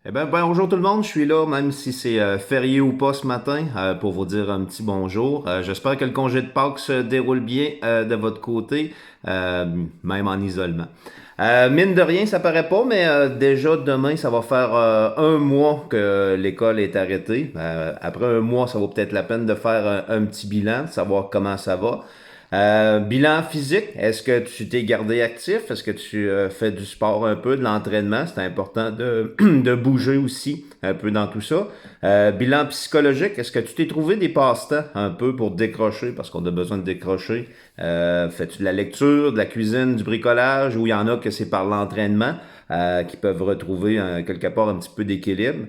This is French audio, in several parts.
Eh ben, bonjour tout le monde, je suis là, même si c'est férié ou pas ce matin, pour vous dire un petit bonjour. J'espère que le congé de Pâques se déroule bien de votre côté, euh, même en isolement. Mine de rien, ça paraît pas, mais déjà demain, ça va faire un mois que l'école est arrêtée. Après un mois, ça vaut peut-être la peine de faire un petit bilan, de savoir comment ça va. Bilan physique, est-ce que tu t'es gardé actif? Est-ce que tu fais du sport un peu, de l'entraînement? C'est important de bouger aussi un peu dans tout ça. Bilan psychologique, est-ce que tu t'es trouvé des passe-temps un peu pour décrocher, parce qu'on a besoin de décrocher? Fais-tu de la lecture, de la cuisine, du bricolage, ou il y en a que c'est par l'entraînement qui peuvent retrouver quelque part un petit peu d'équilibre?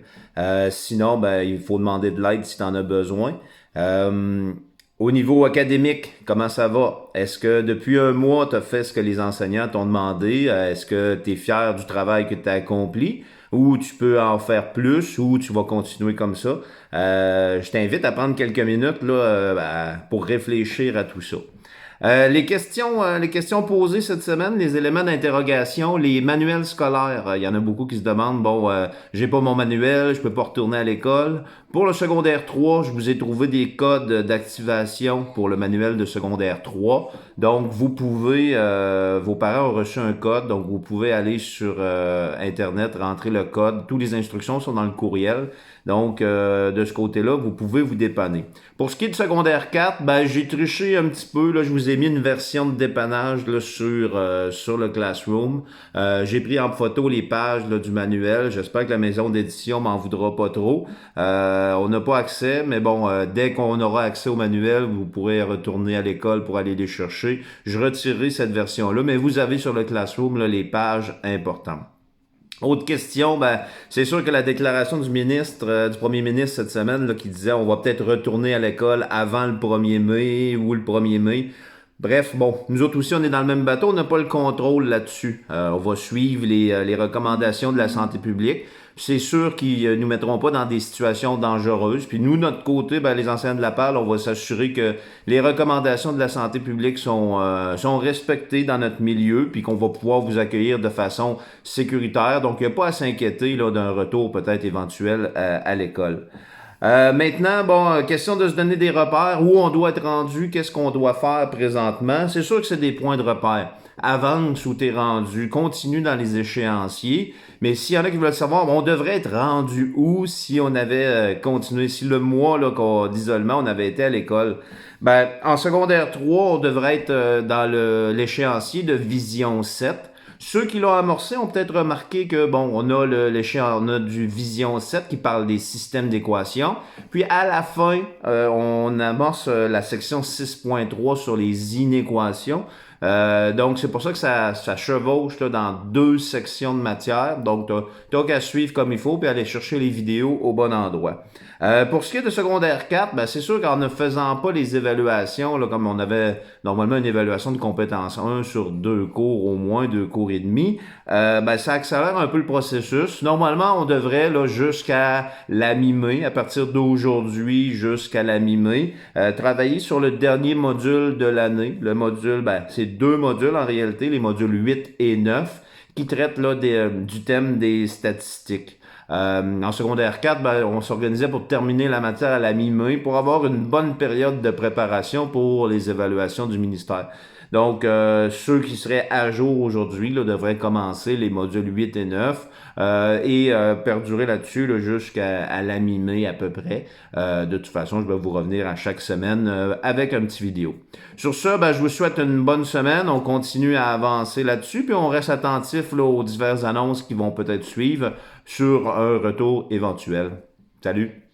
Sinon, ben, il faut demander de l'aide si tu en as besoin. Euh, Au niveau académique, comment ça va? Est-ce que depuis un mois, tu as fait ce que les enseignants t'ont demandé? Est-ce que tu es fier du travail que tu as accompli? Ou tu peux en faire plus? Ou tu vas continuer comme ça? Je t'invite à prendre quelques minutes là, pour réfléchir à tout ça. Les questions posées cette semaine, les éléments d'interrogation, les manuels scolaires. Il y en a beaucoup qui se demandent, bon, j'ai pas mon manuel, je peux pas retourner à l'école. Pour le secondaire 3, je vous ai trouvé des codes d'activation pour le manuel de secondaire 3. Donc, vous pouvez, vos parents ont reçu un code, donc vous pouvez aller sur Internet, rentrer le code. Toutes les instructions sont dans le courriel. Donc, de ce côté-là, vous pouvez vous dépanner. Pour ce qui est de secondaire 4, ben, j'ai triché un petit peu. Là, je vous ai mis une version de dépannage là, sur le Classroom. J'ai pris en photo les pages là, du manuel. J'espère que la maison d'édition m'en voudra pas trop. On n'a pas accès, mais bon, dès qu'on aura accès au manuel, vous pourrez retourner à l'école pour aller les chercher. Je retirerai cette version-là, mais vous avez sur le Classroom là, les pages importantes. Autre question, ben, c'est sûr que la déclaration du ministre, du premier ministre cette semaine, là, qui disait on va peut-être retourner à l'école avant le 1er mai ou le 1er mai. Bref, bon, nous autres aussi, on est dans le même bateau, on n'a pas le contrôle là-dessus. On va suivre les recommandations de la santé publique. C'est sûr qu'ils nous mettront pas dans des situations dangereuses. Puis nous, notre côté, ben, les enseignants de la PAL, on va s'assurer que les recommandations de la santé publique sont respectées dans notre milieu, puis qu'on va pouvoir vous accueillir de façon sécuritaire. Donc, il n'y a pas à s'inquiéter là, d'un retour peut-être éventuel à l'école. Maintenant, bon, question de se donner des repères, où on doit être rendu, qu'est-ce qu'on doit faire présentement. C'est sûr que c'est des points de repère. Avance où t'es rendu, continue dans les échéanciers. Mais s'il y en a qui veulent savoir, bon, on devrait être rendu où si on avait continué, si le mois là, d'isolement, on avait été à l'école. Ben, en secondaire 3, on devrait être dans l'échéancier de Vision 7. Ceux qui l'ont amorcé ont peut-être remarqué que, bon, on a on a du Vision 7 qui parle des systèmes d'équations. Puis à la fin, on amorce la section 6.3 sur les inéquations. Donc c'est pour ça que ça chevauche là, dans deux sections de matière. Donc t'as qu'à suivre comme il faut puis aller chercher les vidéos au bon endroit. Pour ce qui est de secondaire 4, ben, c'est sûr qu'en ne faisant pas les évaluations, là, comme on avait normalement une évaluation de compétence 1 sur deux cours, au moins deux cours et demi, ben, ça accélère un peu le processus. Normalement, on devrait là, jusqu'à la mi-mai, à partir d'aujourd'hui jusqu'à la mi-mai, travailler sur le dernier module de l'année. Le module, ben, c'est deux modules en réalité, les modules 8 et 9, qui traitent là, du thème des statistiques. En secondaire 4, ben, on s'organisait pour terminer la matière à la mi-mai pour avoir une bonne période de préparation pour les évaluations du ministère. Donc, ceux qui seraient à jour aujourd'hui là, devraient commencer les modules 8 et 9 et perdurer là-dessus là, jusqu'à la mi-mai à peu près. De toute façon, je vais vous revenir à chaque semaine avec un petit vidéo. Sur ce, ben, je vous souhaite une bonne semaine. On continue à avancer là-dessus, puis on reste attentif là, aux diverses annonces qui vont peut-être suivre sur un retour éventuel. Salut!